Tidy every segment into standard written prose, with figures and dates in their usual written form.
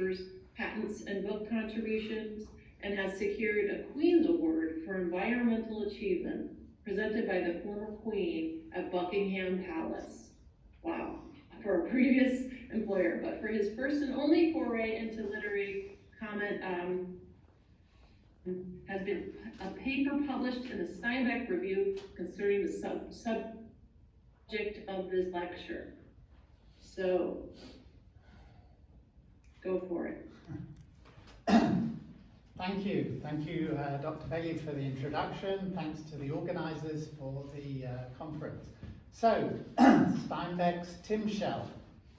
papers, patents, and book contributions, and has secured a Queen's Award for Environmental Achievement presented by the former Queen at Buckingham Palace. Wow, for a previous employer, but for his first and only foray into literary comment, has been a paper published in the Steinbeck Review concerning the subject of this lecture. So, go for it. Thank you, Dr. Bailey, for the introduction. Thanks to the organisers for the conference. So, Steinbeck's Timshel,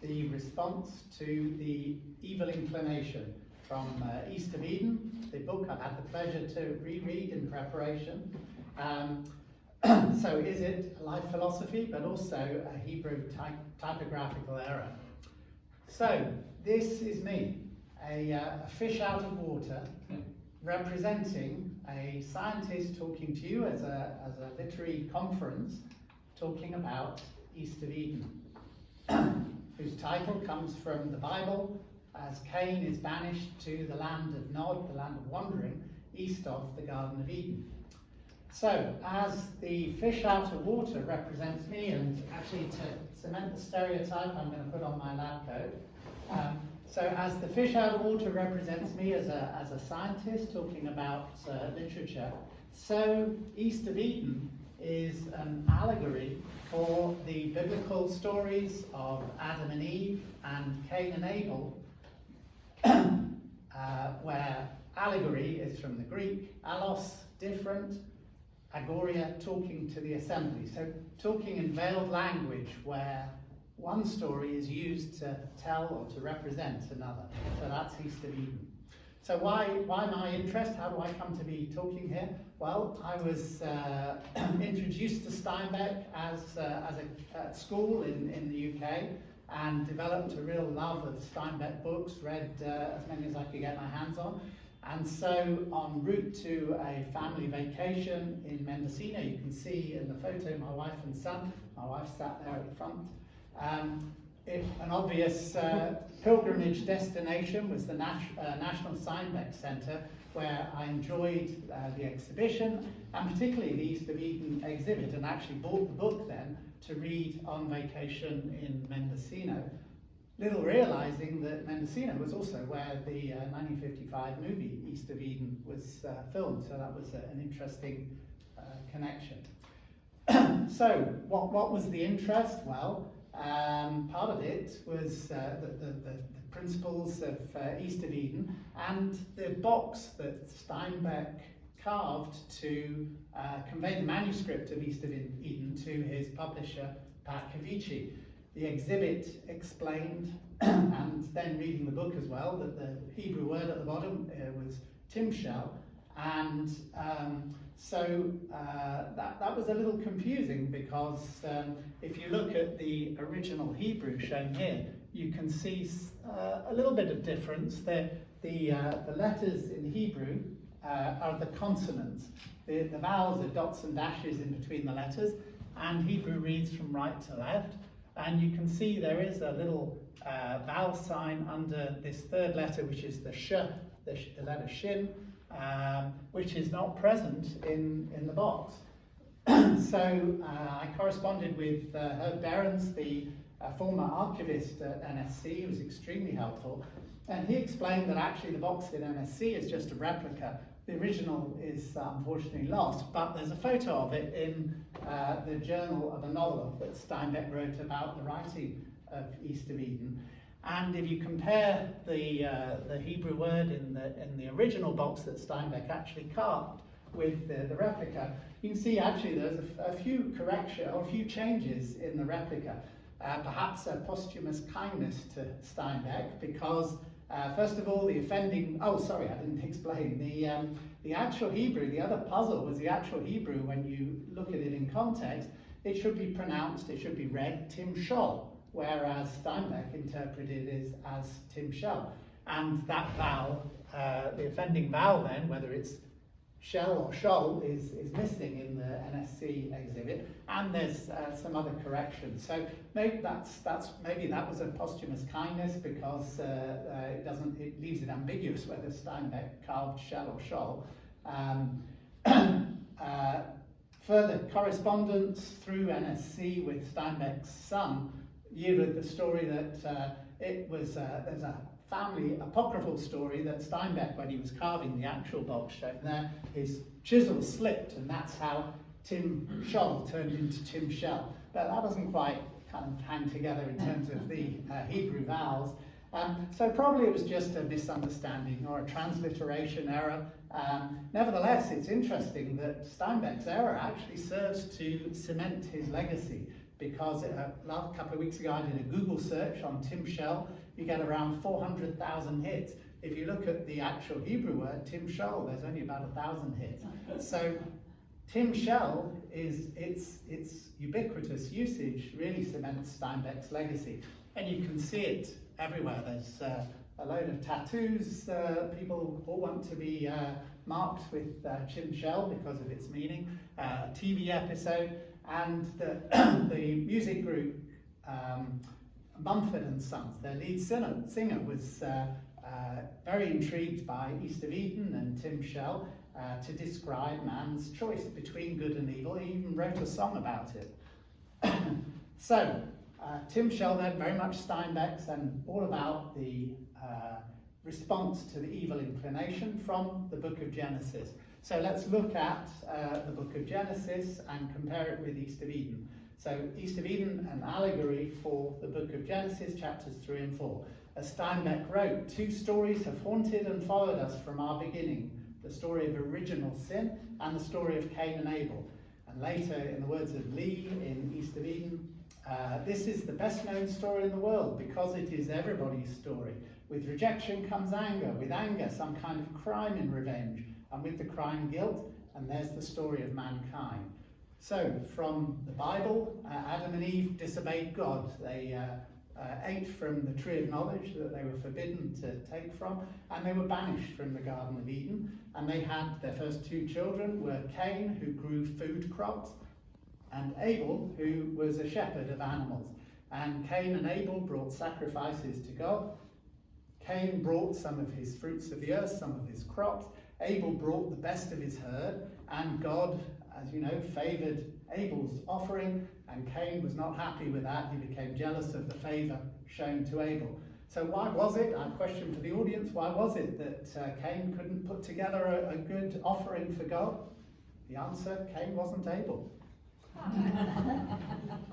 the response to the evil inclination from East of Eden, the book I've had the pleasure to reread in preparation. So is it a life philosophy, but also a Hebrew typographical error? So, this is me, a fish out of water, representing a scientist talking to you as a literary conference, talking about East of Eden, whose title comes from the Bible, as Cain is banished to the land of Nod, the land of wandering, east of the Garden of Eden. So, as the fish out of water represents me, and actually to cement the stereotype, I'm going to put on my lab coat. So, as the fish out of water represents me as a scientist talking about literature, so East of Eden is an allegory for the biblical stories of Adam and Eve and Cain and Abel, where allegory is from the Greek, allos, different, agoria, talking to the assembly. So talking in veiled language where one story is used to tell or to represent another. So that's East of Eden. So why my interest? How do I come to be talking here? Well, I was introduced to Steinbeck at school in the UK, and developed a real love of Steinbeck books, read as many as I could get my hands on. And so, en route to a family vacation in Mendocino, you can see in the photo my wife and son. My wife sat there at the front. An obvious pilgrimage destination was the National Steinbeck Centre, where I enjoyed the exhibition, and particularly the East of Eden exhibit, and actually bought the book then to read on vacation in Mendocino, little realising that Mendocino was also where the 1955 movie East of Eden was filmed, so that was an interesting connection. So, what was the interest? Well, part of it was the principles of East of Eden, and the box that Steinbeck carved to convey the manuscript of East of Eden to his publisher, Pat Cavici. The exhibit explained, and then reading the book as well, that the Hebrew word at the bottom was Timshel, and so that was a little confusing, because if you look at the original Hebrew shown here, you can see a little bit of difference. The letters in Hebrew are the consonants. The vowels are dots and dashes in between the letters, and Hebrew reads from right to left. And you can see there is a little vowel sign under this third letter, which is the sh, the letter shin, which is not present in the box. So I corresponded with Herb Behrens, the former archivist at NSC, who was extremely helpful. And he explained that actually the box in NSC is just a replica. The original is unfortunately lost, but there's a photo of it in the journal of a novel that Steinbeck wrote about the writing of East of Eden. And if you compare the Hebrew word in the original box that Steinbeck actually carved with the replica, you can see actually there's a few corrections or a few changes in the replica. Perhaps a posthumous kindness to Steinbeck, because first of all, the offending, I didn't explain, the actual Hebrew, the other puzzle was the actual Hebrew. When you look at it in context, it should be pronounced, it should be read Timshel, whereas Steinbeck interpreted it as Timshel. And that vowel, the offending vowel then, whether it's shell or shoal is missing in the NSC exhibit, and there's some other corrections. So maybe maybe that was a posthumous kindness, because it leaves it ambiguous whether Steinbeck carved shell or shoal. Further correspondence through NSC with Steinbeck's son yielded the story that there's a family apocryphal story that Steinbeck, when he was carving the actual box shown there, his chisel slipped, and that's how Timshel turned into Timshel. But that doesn't quite kind of hang together in terms of the Hebrew vowels. So probably it was just a misunderstanding or a transliteration error. Nevertheless, it's interesting that Steinbeck's error actually serves to cement his legacy, because a couple of weeks ago I did a Google search on Timshel. You get around 400,000 hits. If you look at the actual Hebrew word, Timshel, there's only about 1,000 hits. So Timshel its ubiquitous usage really cements Steinbeck's legacy. And you can see it everywhere. There's a load of tattoos. People all want to be marked with Timshel because of its meaning. A TV episode, and the music group Mumford and Sons, their lead singer was very intrigued by East of Eden and Timshel to describe man's choice between good and evil. He even wrote a song about it. So, Timshel then, very much Steinbeck's, and all about the response to the evil inclination from the book of Genesis. So let's look at the book of Genesis and compare it with East of Eden. So East of Eden, an allegory for the book of Genesis, chapters 3 and 4. As Steinbeck wrote, two stories have haunted and followed us from our beginning: the story of original sin and the story of Cain and Abel. And later, in the words of Lee in East of Eden, this is the best known story in the world because it is everybody's story. With rejection comes anger, with anger some kind of crime in revenge, and with the crime guilt, and there's the story of mankind. So, from the Bible, Adam and Eve disobeyed God. They ate from the tree of knowledge that they were forbidden to take from, and they were banished from the Garden of Eden. And they had their first two children were Cain, who grew food crops, and Abel, who was a shepherd of animals. And Cain and Abel brought sacrifices to God. Cain brought some of his fruits of the earth, some of his crops. Abel brought the best of his herd, and God, as you know, favoured Abel's offering, and Cain was not happy with that. He became jealous of the favour shown to Abel. So why was it, I question to the audience, why was it that Cain couldn't put together a good offering for God? The answer, Cain wasn't able.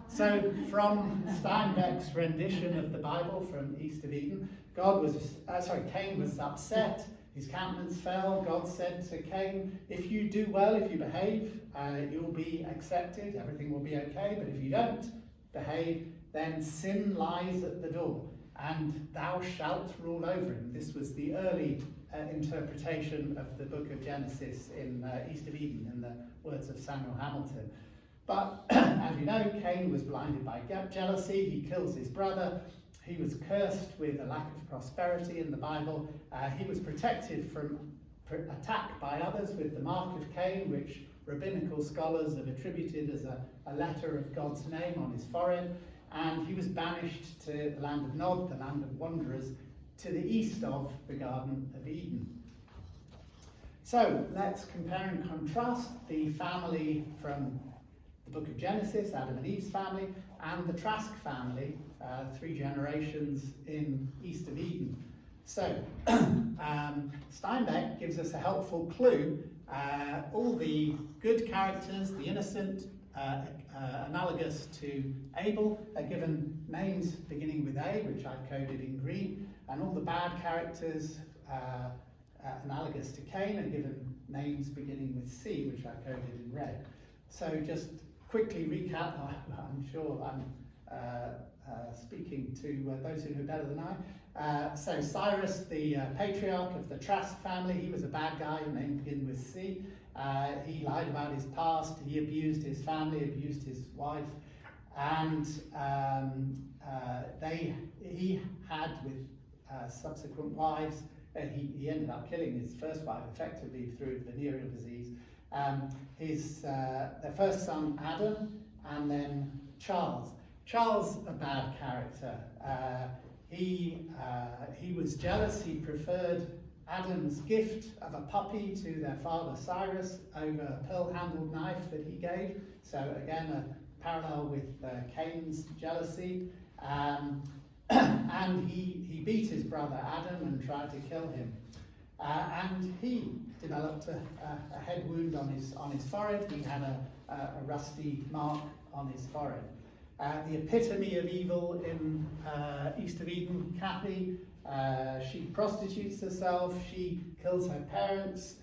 So from Steinbeck's rendition of the Bible from East of Eden, Cain was upset. His countenance fell. God said to Cain, if you do well, if you behave, you'll be accepted, everything will be okay. But if you don't behave, then sin lies at the door, and thou shalt rule over him. This was the early interpretation of the book of Genesis in East of Eden, in the words of Samuel Hamilton. But as you know, Cain was blinded by jealousy. He kills his brother. He was cursed with a lack of prosperity in the Bible. He was protected from attack by others with the mark of Cain, which rabbinical scholars have attributed as a letter of God's name on his forehead. And he was banished to the land of Nod, the land of wanderers, to the east of the Garden of Eden. So let's compare and contrast the family from the book of Genesis, Adam and Eve's family, and the Trask family, 3 generations in East of Eden. So, Steinbeck gives us a helpful clue. All the good characters, the innocent, analogous to Abel, are given names beginning with A, which I've coded in green, and all the bad characters, analogous to Cain, are given names beginning with C, which I've coded in red. So just quickly recap, I'm sure I'm speaking to those who know better than I. So Cyrus, the patriarch of the Trask family, he was a bad guy, name beginning with C. He lied about his past, he abused his family, abused his wife, and he had with subsequent wives he ended up killing his first wife effectively through venereal disease. Their first son, Adam, and then Charles. Charles, a bad character. He was jealous. He preferred Adam's gift of a puppy to their father Cyrus over a pearl-handled knife that he gave. So again, a parallel with Cain's jealousy. And he beat his brother Adam and tried to kill him. And he developed a head wound on his forehead. He had a rusty mark on his forehead. The epitome of evil in East of Eden, Kathy, she prostitutes herself, she kills her parents,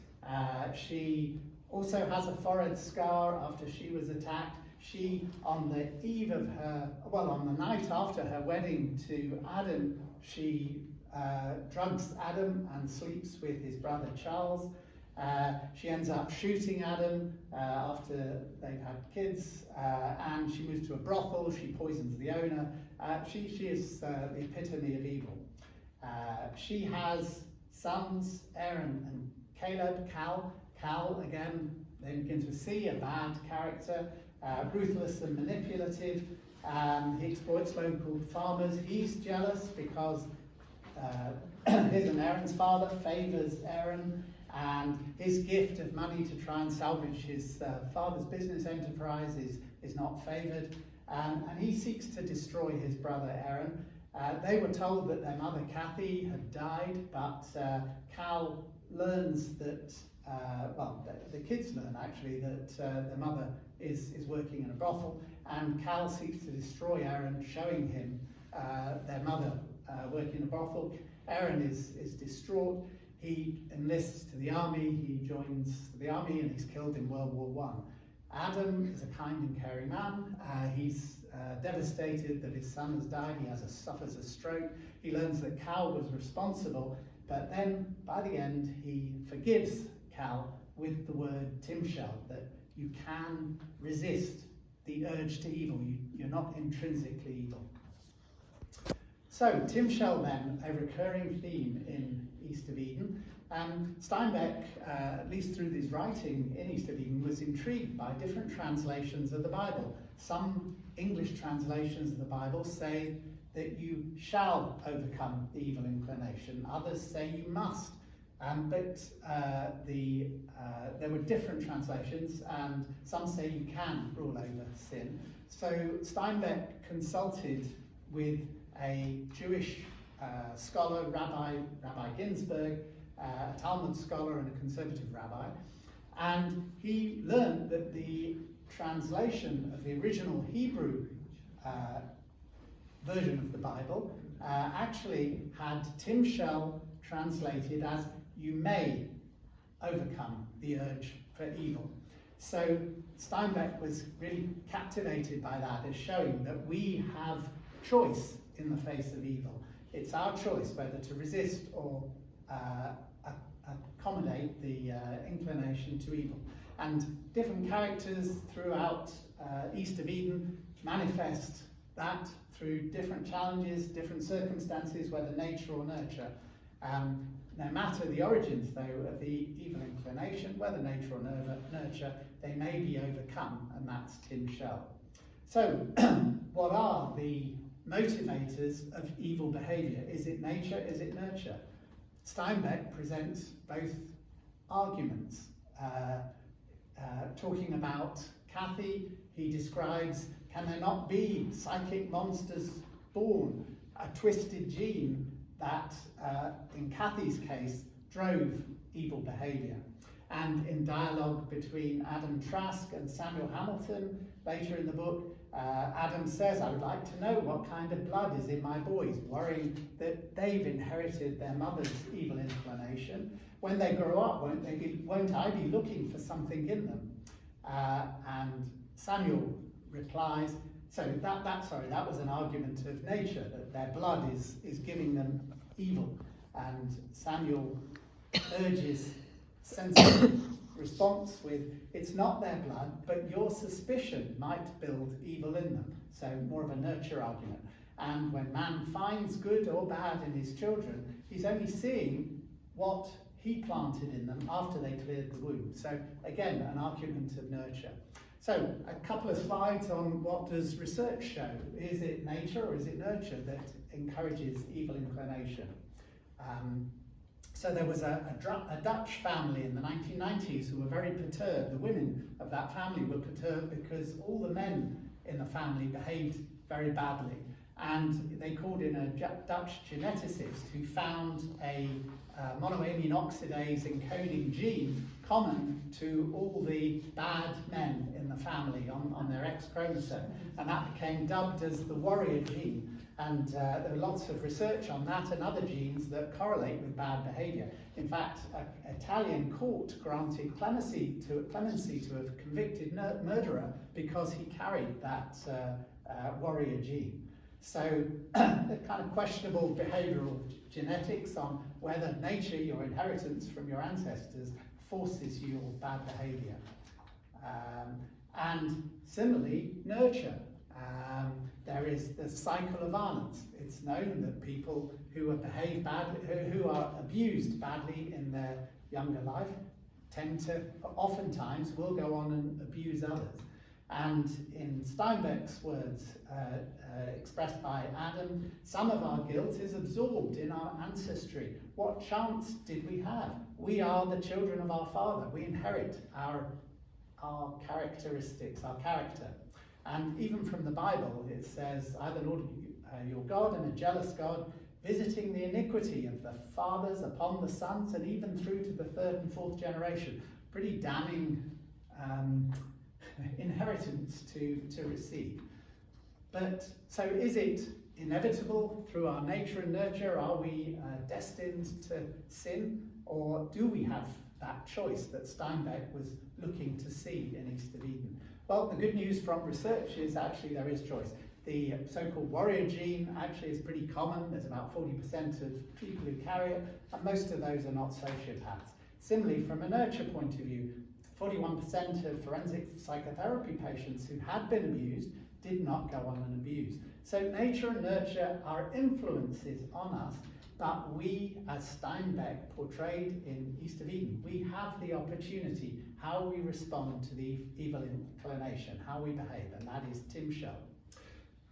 she also has a forehead scar after she was attacked. She, on the eve of on the night after her wedding to Adam, she drugs Adam and sleeps with his brother Charles. She ends up shooting Adam after they've had kids, and she moves to a brothel. She poisons the owner. She is the epitome of evil. She has sons, Aaron and Caleb. Cal, again, they begin to see a bad character, ruthless and manipulative. He exploits local farmers. He's jealous because his and Aaron's father favours Aaron, and his gift of money to try and salvage his father's business enterprise is not favoured. And he seeks to destroy his brother Aaron. They were told that their mother Kathy had died, but Cal learns that, the kids learn actually that their mother is working in a brothel, and Cal seeks to destroy Aaron, showing him their mother working in a brothel. Aaron is distraught. He enlists to the army, he joins the army, and he's killed in World War I. Adam is a kind and caring man. He's devastated that his son has died. He suffers a stroke. He learns that Cal was responsible, but then by the end he forgives Cal with the word Timshel, that you can resist the urge to evil. You're not intrinsically evil. So Timshel then, a recurring theme in East of Eden. Steinbeck, at least through his writing in East of Eden, was intrigued by different translations of the Bible. Some English translations of the Bible say that you shall overcome the evil inclination. Others say you must. But there were different translations, and some say you can rule over sin. So Steinbeck consulted with a Jewish scholar, Rabbi Ginsburg, a Talmud scholar and a conservative rabbi, and he learned that the translation of the original Hebrew version of the Bible actually had Timshel translated as "you may overcome the urge for evil." So Steinbeck was really captivated by that, as showing that we have choice in the face of evil. It's our choice whether to resist or accommodate the inclination to evil. And different characters throughout East of Eden manifest that through different challenges, different circumstances, whether nature or nurture. No matter the origins, though, of the evil inclination, whether nature or nurture, they may be overcome, and that's Timshel. So, what are the motivators of evil behaviour? Is it nature? Is it nurture? Steinbeck presents both arguments. Talking about Kathy, he describes, can there not be psychic monsters born, a twisted gene that, in Kathy's case, drove evil behaviour? And in dialogue between Adam Trask and Samuel Hamilton, later in the book, Adam says, I would like to know what kind of blood is in my boys, worrying that they've inherited their mother's evil inclination. When they grow up, won't I be looking for something in them? And Samuel replies, that was an argument of nature, that their blood is giving them evil. And Samuel urges sensitive response with, it's not their blood, but your suspicion might build evil in them. So more of a nurture argument. And when man finds good or bad in his children, he's only seeing what he planted in them after they cleared the womb. So again, an argument of nurture. So a couple of slides on what does research show. Is it nature or is it nurture that encourages evil inclination? So there was a Dutch family in the 1990s who were very perturbed. The women of that family were perturbed because all the men in the family behaved very badly. And they called in a Dutch geneticist who found a monoamine oxidase encoding gene common to all the bad men in the family on their X chromosome. And that became dubbed as the warrior gene. And there are lots of research on that and other genes that correlate with bad behaviour. In fact, an Italian court granted clemency to a convicted murderer because he carried that warrior gene. So the kind of questionable behavioural genetics on whether nature, your inheritance from your ancestors, forces you or bad behaviour. And similarly, nurture. There is the cycle of violence. It's known that people who have behaved badly, who are abused badly in their younger life, tend to, oftentimes, will go on and abuse others. And in Steinbeck's words, expressed by Adam, some of our guilt is absorbed in our ancestry. What chance did we have? We are the children of our Father. We inherit our characteristics, our character. And even from the Bible, it says, I, the Lord your God, am a jealous God, visiting the iniquity of the fathers upon the sons, and even through to the third and fourth generation. Pretty damning inheritance to receive. But so is it inevitable through our nature and nurture? Are we destined to sin? Or do we have that choice that Steinbeck was looking to see in East of Eden? Well, the good news from research is actually there is choice. The so-called warrior gene actually is pretty common. There's about 40% of people who carry it, and most of those are not sociopaths. Similarly, from a nurture point of view, 41% of forensic psychotherapy patients who had been abused did not go on and abuse. So nature and nurture are influences on us, but we, as Steinbeck portrayed in East of Eden, we have the opportunity how we respond to the evil inclination, how we behave, and that is Timshel.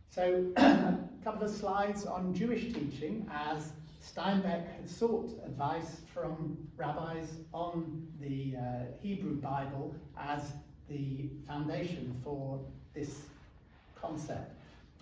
So a couple of slides on Jewish teaching as Steinbeck had sought advice from rabbis on the Hebrew Bible as the foundation for this concept.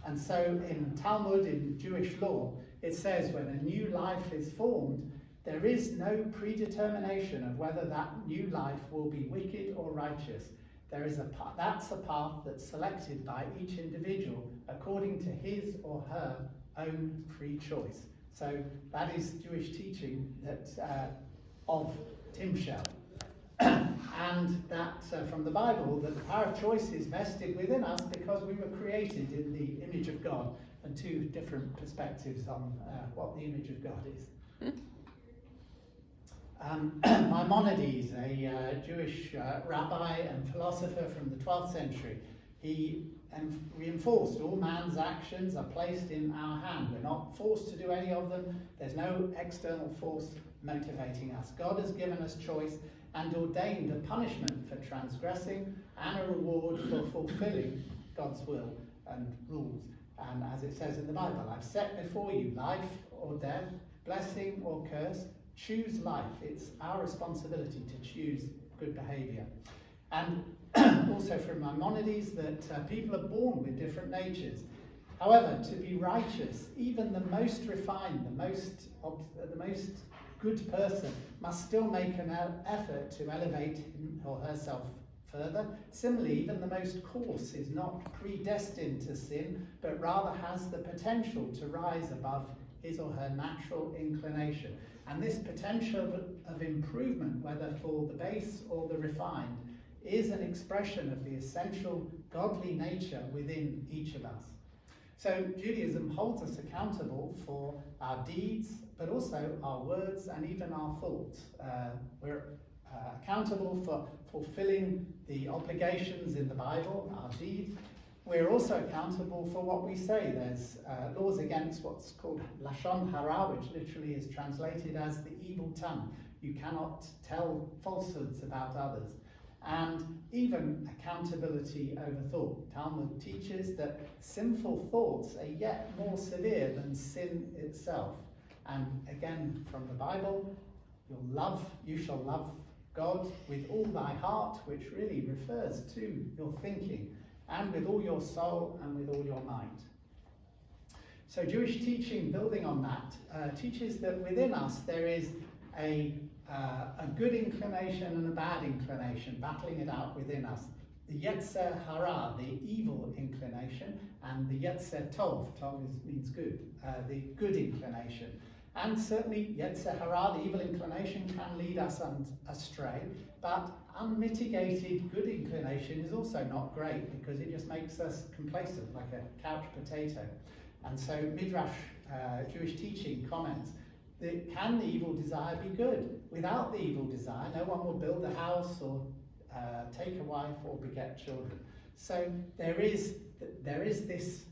And so in Talmud, in Jewish law, it says when a new life is formed, there is no predetermination of whether that new life will be wicked or righteous. There is that's a path that's selected by each individual according to his or her own free choice. So that is Jewish teaching that of Timshel. And that from the Bible, that the power of choice is vested within us because we were created in the image of God, and two different perspectives on what the image of God is. Maimonides, a Jewish rabbi and philosopher from the 12th century, he reinforced all man's actions are placed in our hand. We're not forced to do any of them. There's no external force motivating us. God has given us choice and ordained a punishment for transgressing and a reward for fulfilling God's will and rules. And as it says in the Bible, I've set before you life or death, blessing or curse. Choose life. It's our responsibility to choose good behaviour. And also from Maimonides that people are born with different natures. However, to be righteous, even the most refined, the most good person must still make an effort to elevate him or herself further. Similarly, even the most coarse is not predestined to sin, but rather has the potential to rise above his or her natural inclination. And this potential of improvement, whether for the base or the refined, is an expression of the essential godly nature within each of us. So Judaism holds us accountable for our deeds, but also our words and even our thoughts. We're accountable for fulfilling the obligations in the Bible, our deeds, we're also accountable for what we say. There's laws against what's called lashon hara, which literally is translated as the evil tongue. You cannot tell falsehoods about others. And even accountability over thought. Talmud teaches that sinful thoughts are yet more severe than sin itself. And again, from the Bible, you shall love God with all thy heart, which really refers to your thinking, and with all your soul and with all your might. So Jewish teaching, building on that, teaches that within us there is a good inclination and a bad inclination, battling it out within us. The Yetzer Hara, the evil inclination, and the Yetzer Tov, means good, the good inclination. And certainly Yetzer Hara, the evil inclination, can lead us astray, but unmitigated good inclination is also not great because it just makes us complacent, like a couch potato. And so Midrash, Jewish teaching, comments that can the evil desire be good? Without the evil desire, no one will build a house or take a wife or beget children. So there is this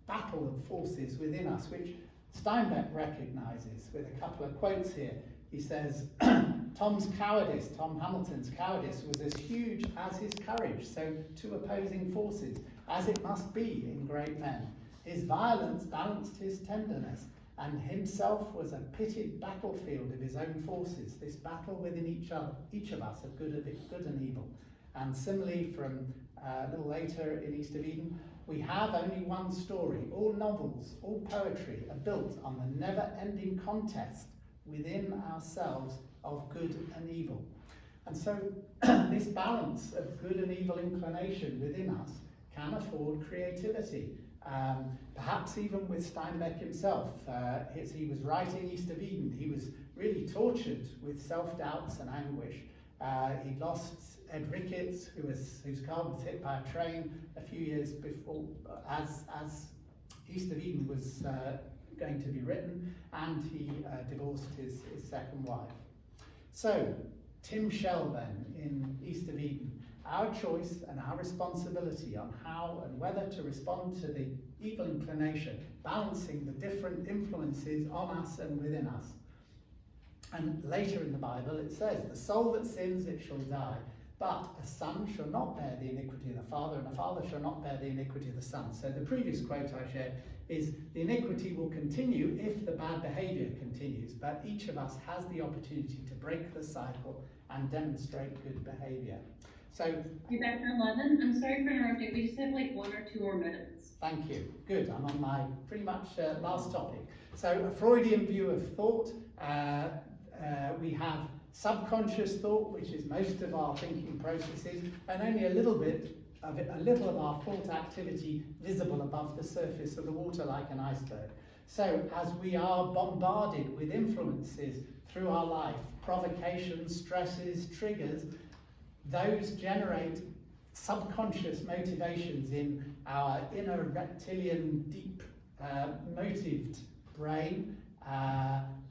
battle of forces within us, which Steinbeck recognises with a couple of quotes here. He says, Tom Hamilton's cowardice was as huge as his courage, so two opposing forces, as it must be in great men. His violence balanced his tenderness, and himself was a pitted battlefield of his own forces, this battle within each of us of good and evil. And similarly, from a little later in East of Eden, we have only one story. All novels, all poetry are built on the never-ending contest within ourselves of good and evil. And so this balance of good and evil inclination within us can afford creativity. Perhaps even with Steinbeck himself, as he was writing East of Eden, he was really tortured with self-doubts and anguish. He'd lost Ed Ricketts, whose car was hit by a train a few years before, as East of Eden was going to be written, and he divorced his second wife. So, Timshel then, in East of Eden, our choice and our responsibility on how and whether to respond to the evil inclination, balancing the different influences on us and within us. And later in the Bible it says, the soul that sins, it shall die. But a son shall not bear the iniquity of the father, and a father shall not bear the iniquity of the son. So the previous quote I shared is, the iniquity will continue if the bad behaviour continues, but each of us has the opportunity to break the cycle and demonstrate good behaviour. So, Hey, Dr. Levin, I'm sorry for interrupting. We just have like 1 or 2 more minutes. Thank you. Good. I'm on my pretty much last topic. So, a Freudian view of thought. We have subconscious thought, which is most of our thinking processes, and only a little of our thought activity visible above the surface of the water like an iceberg. So, as we are bombarded with influences through our life, provocations, stresses, triggers, those generate subconscious motivations in our inner reptilian, deep motived brain,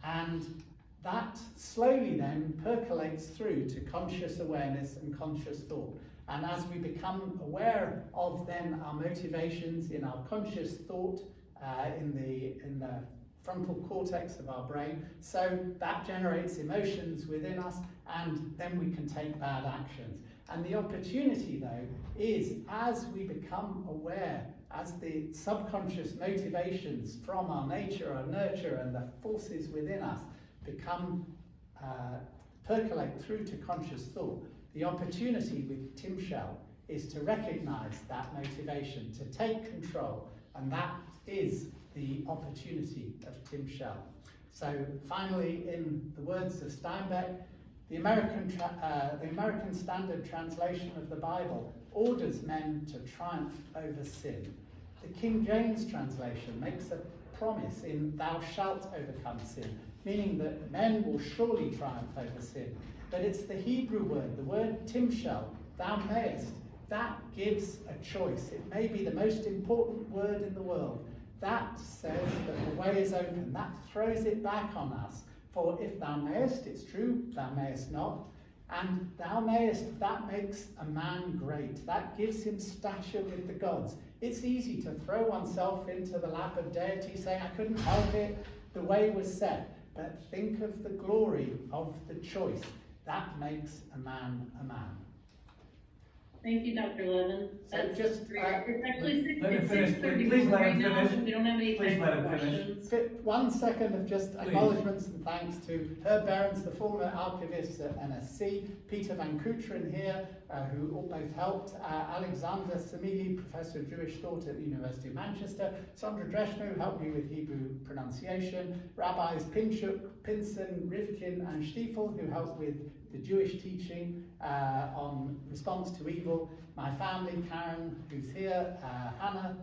and that slowly then percolates through to conscious awareness and conscious thought. And as we become aware of then our motivations in our conscious thought, in the frontal cortex of our brain, so that generates emotions within us, and then we can take bad actions. And the opportunity, though, is as we become aware, as the subconscious motivations from our nature, our nurture, and the forces within us become percolate through to conscious thought, the opportunity with Timshel is to recognize that motivation, to take control, and that is the opportunity of Timshel. So finally, in the words of Steinbeck, the American Standard Translation of the Bible orders men to triumph over sin. The King James translation makes a promise in "Thou shalt overcome sin," meaning that men will surely triumph over sin. But it's the Hebrew word, the word Timshel, "thou mayest," that gives a choice. It may be the most important word in the world. That says that the way is open. That throws it back on us. For if thou mayest, it's true, thou mayest not. And thou mayest, that makes a man great. That gives him stature with the gods. it's easy to throw oneself into the lap of deity, saying, I couldn't help it, the way was set. But think of the glory of the choice. That makes a man a man. Thank you, Dr. Levin. So That's just, great. It's actually let him finish. 6:31 Please let right him now, finish. so we don't have any Please time let for him finish. questions. 1 second of just Please. acknowledgements and thanks to Herb Behrens, the former archivist at NSC, Peter Van Kooteren here, who both helped, Alexander Samili, Professor of Jewish Thought at the University of Manchester, Sandra Dreschner, who helped me with Hebrew pronunciation, Rabbis Pinchuk, Pinson, Rivkin, and Stiefel, who helped with the Jewish teaching on response to evil, my family, Karen, who's here, Hannah,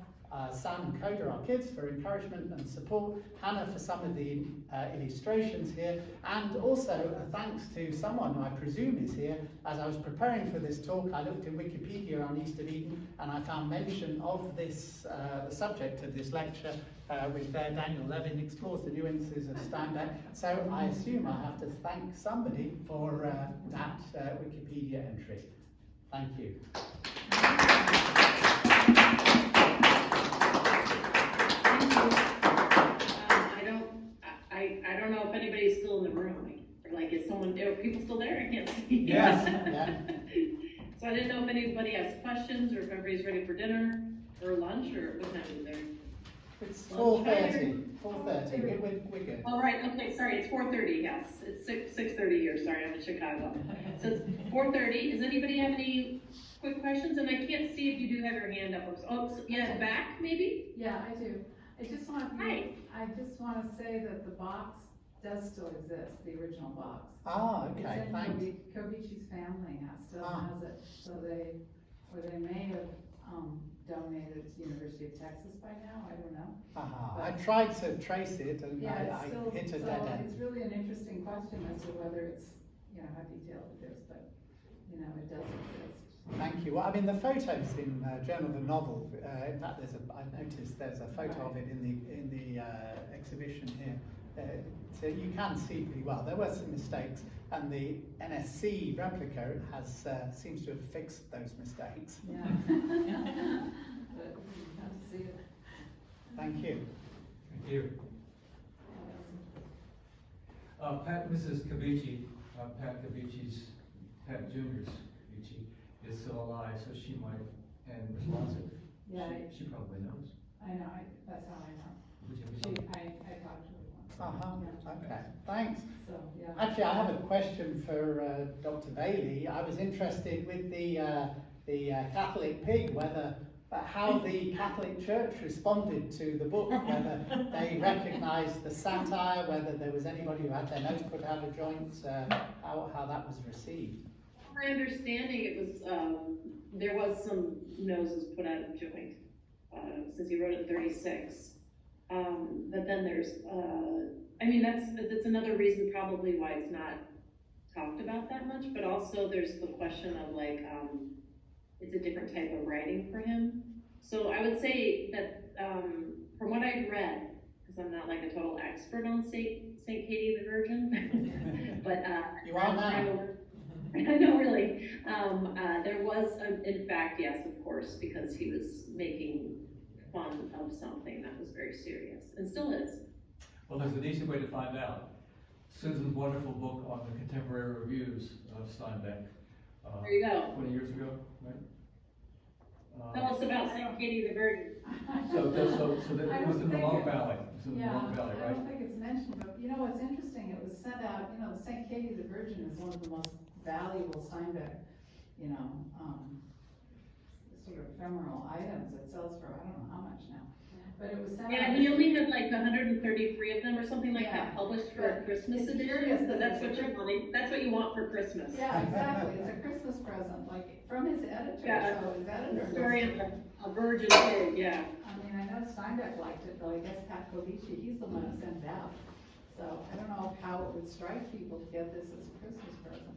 Sam and Coda, our kids, for encouragement and support, Hannah for some of the illustrations here, and also a thanks to someone who I presume is here. As I was preparing for this talk, I looked in Wikipedia on East of Eden, and I found mention of this, the subject of this lecture, with Daniel Levin explores the nuances of Steinbeck. So I assume I have to thank somebody for that Wikipedia entry. Thank you. I don't know if anybody's still in the room. Or like, is someone, are people still there? I can't see. Yes. Yeah. So I didn't know if anybody has questions or if everybody's ready for dinner or lunch or what time is there? It's 4:30. 4:30. We're good. All right, okay, sorry, it's 4:30, yes. It's 6:30 here, sorry, I'm in Chicago. So it's 4:30. Does anybody have any quick questions? And I can't see if you do have your hand up. Oh, so, yeah, back, maybe? Yeah, I do. I just want to say that the box does still exist, the original box. Ah, okay, It's thanks. in Kovici's family still has it, so they may have donated to University of Texas by now, I don't know. I tried to trace it and Yeah, I it's still, hit a so dead end. it's really an interesting question as to whether it's, how detailed it is, but, it does exist. Thank you. Well, I mean, the photos in Journal of the Novel. In fact, I noticed there's a photo of it in the exhibition here. So you can see pretty well. There were some mistakes, and the NSC replica has seems to have fixed those mistakes. Yeah. But you have to see it. Thank you. Thank you. Mrs. Cavici, Pat Cavici's, Pat Jr.'s Cavici, is still alive, so she might, and responsive. Yeah, She probably knows. I know, that's how I know. Would you I talked to her once. Okay. Thanks. So, yeah. Actually, I have a question for Dr. Bailey. I was interested with the Catholic pig, whether how the Catholic Church responded to the book, whether they recognised the satire, whether there was anybody who had their nose put out of joint, how that was received. My understanding, it was, there was some noses put out of joint, since he wrote it in 36. But then there's, I mean, that's another reason probably why it's not talked about that much, but also there's the question of like, it's a different type of writing for him. So I would say that, from what I've read, because I'm not like a total expert on Saint Katie the Virgin, but you are now. I know, really. There was, in fact, yes, of course, because he was making fun of something that was very serious, and still is. Well, there's an easy way to find out. Susan's wonderful book on the contemporary reviews of Steinbeck. There you go. 20 years ago, right? Tell us about Saint Katie the Virgin. So that it was in the Long Valley. It was in the Yeah, Long Valley, I right? don't think it's mentioned, but what's interesting, it was sent out, the St. Katie the Virgin is one of the most valuable Steinbeck, sort of ephemeral items. It sells for, I don't know how much now, but it was sent out. Yeah, and he only had like 133 of them or something like Yeah. that published for a Christmas It's edition, curious so that that's it's what that's what you want for Christmas. Yeah, exactly. It's a Christmas present, like from his editor. Yeah, So his editor. The story of a virgin pig, yeah. I mean, I know Steinbeck liked it, but I guess Pat Covici, he's the one who sent it out. So I don't know how it would strike people to get this as a Christmas present.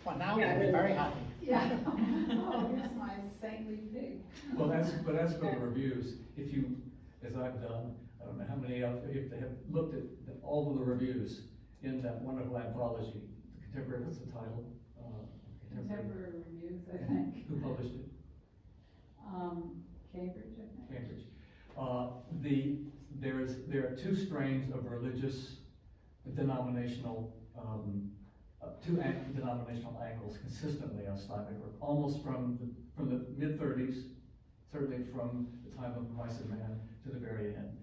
Well, now Yeah, we'll be very happy. Yeah. Oh, here's my saintly pig. Well, as for the reviews, if you, as I've done, I don't know how many of you, if they have looked at all of the reviews in that wonderful anthology, the contemporary, what's the title? Contemporary reviews, I think. Who published it? Cambridge, I Cambridge. There are two strains of religious denominational, denominational angles consistently on Steinbeck work, almost from the mid-30s, certainly from the time of Christ and Man to the very end.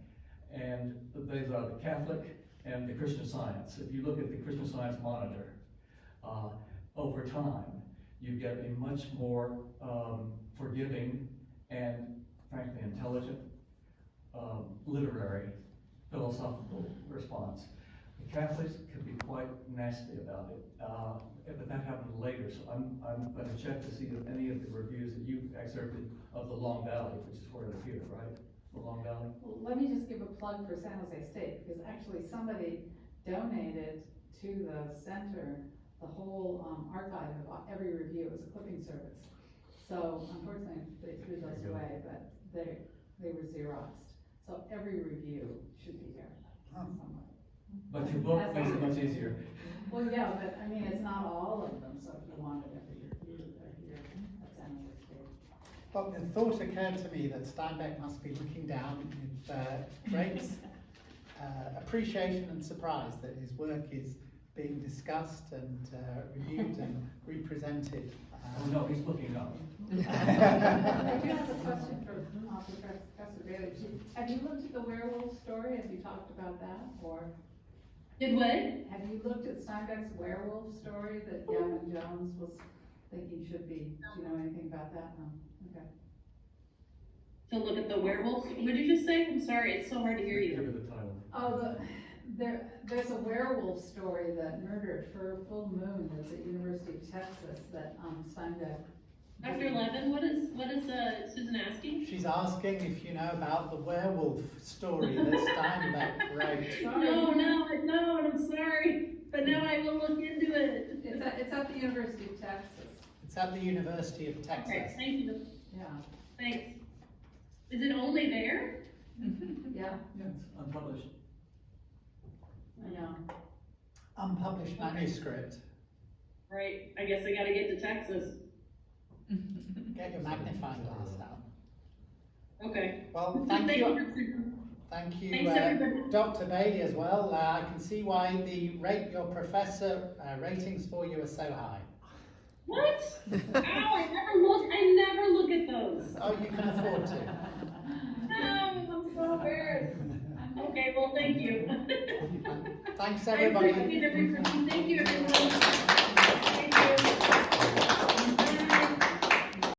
And these are the Catholic and the Christian Science. If you look at the Christian Science Monitor, over time, you get a much more forgiving and frankly intelligent, literary, philosophical response. The Catholics can be quite nasty about it, but that happened later, so I'm going to check to see if any of the reviews that you excerpted of the Long Valley, which is where it appeared, right? The Long Valley? Well, let me just give a plug for San Jose State, because actually somebody donated to the center the whole archive of every review as a clipping service. So unfortunately, they threw those away, but they were Xeroxed. So every review should be here somewhere. But your book makes it much easier. Well, yeah, but I mean, it's not all of them, so if you wanted every review, they're here at San Jose State. Well, the thought occurred to me that Steinbeck must be looking down with great appreciation and surprise that his work is being discussed and reviewed and represented. Oh no, he's looking up. I do have a question for Professor Bailey. Have you looked at the werewolf story? Have you talked about that? Or Did what? have you looked at Steinbeck's werewolf story that Gavin Jones was thinking should be? Do you know anything about that? No? Okay. To look at the werewolf, what did you just say? I'm sorry, it's so hard to hear Give you. it the title. Oh, there's a werewolf story that Murdered for a Full Moon that's at University of Texas that Steinbeck. Dr. Levin, what is Susan asking? She's asking if you know about the werewolf story that Steinbeck wrote. No, I'm sorry, but now I will look into it. It's at the University of Texas. It's at the University of Okay, Texas. thank you, Yeah. thanks. Is it only there? Yeah, Yeah, it's unpublished. I know. Unpublished manuscript. Right, I guess I gotta get to Texas. Get your magnifying glass out. Okay. Well, thank you. Susan. Thank you, Thanks, everybody. Dr. Bailey as well. I can see why your professor ratings for you are so high. What? Ow, I never look at those. Oh, you can afford to. No, I'm so embarrassed. Okay, well, thank you. Thanks I everybody. appreciate everything. Thank you, everyone.